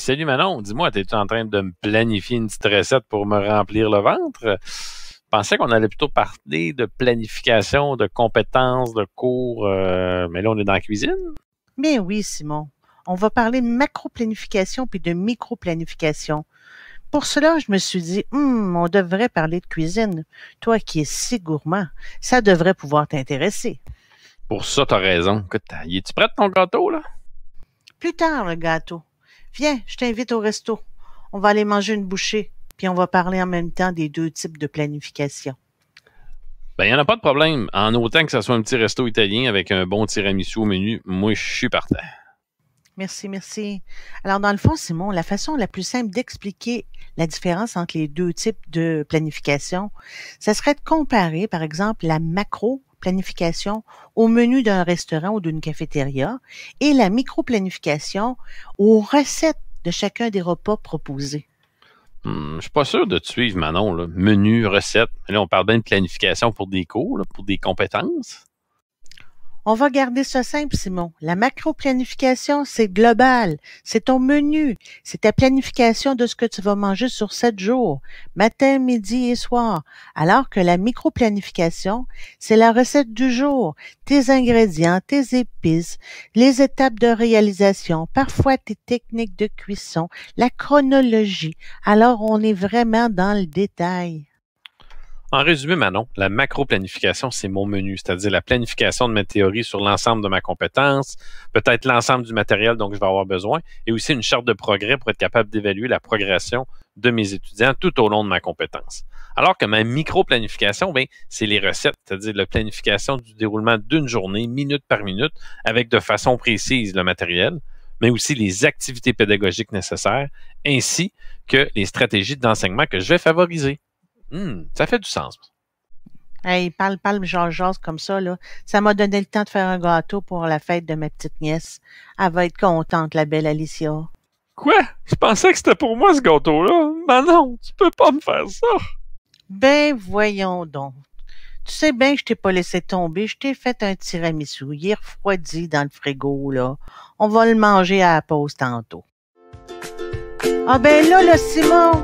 salut Manon, dis-moi, es-tu en train de me planifier une petite recette pour me remplir le ventre? Je pensais qu'on allait plutôt parler de planification, de compétences, de cours, mais là, on est dans la cuisine. Mais oui, Simon, on va parler de macro-planification puis de micro-planification. Pour cela, je me suis dit, on devrait parler de cuisine. Toi qui es si gourmand, ça devrait pouvoir t'intéresser. Pour ça, t'as raison. Écoute, es-tu prêt ton gâteau, là? Plus tard, le gâteau. Viens, je t'invite au resto. On va aller manger une bouchée, puis on va parler en même temps des deux types de planification. Ben, il n'y en a pas de problème. En autant que ce soit un petit resto italien avec un bon tiramisu au menu, moi, je suis partant. Merci, merci. Alors, dans le fond, Simon, la façon la plus simple d'expliquer la différence entre les deux types de planification, ça serait de comparer, par exemple, la macro-planification au menu d'un restaurant ou d'une cafétéria et la micro-planification aux recettes de chacun des repas proposés. Je suis pas sûr de te suivre, Manon, là. Menu, recette. Là, on parle bien de planification pour des cours, là, pour des compétences. On va garder ça simple, Simon. La macro-planification, c'est global. C'est ton menu. C'est ta planification de ce que tu vas manger sur 7 jours, matin, midi et soir. Alors que la micro-planification, c'est la recette du jour, tes ingrédients, tes épices, les étapes de réalisation, parfois tes techniques de cuisson, la chronologie. Alors, on est vraiment dans le détail. En résumé, Manon, la macro-planification, c'est mon menu, c'est-à-dire la planification de ma théorie sur l'ensemble de ma compétence, peut-être l'ensemble du matériel dont je vais avoir besoin, et aussi une charte de progrès pour être capable d'évaluer la progression de mes étudiants tout au long de ma compétence. Alors que ma micro-planification, ben, c'est les recettes, c'est-à-dire la planification du déroulement d'une journée, minute par minute, avec de façon précise le matériel, mais aussi les activités pédagogiques nécessaires, ainsi que les stratégies d'enseignement que je vais favoriser. Ça fait du sens. Hey, parle, jase comme ça, là. Ça m'a donné le temps de faire un gâteau pour la fête de ma petite nièce. Elle va être contente, la belle Alicia. Quoi? Je pensais que c'était pour moi ce gâteau-là. Mais non, tu peux pas me faire ça. Ben, voyons donc. Tu sais bien que je t'ai pas laissé tomber. Je t'ai fait un tiramisu. Il est refroidi dans le frigo, là. On va le manger à la pause tantôt. Ah ben là, Simon!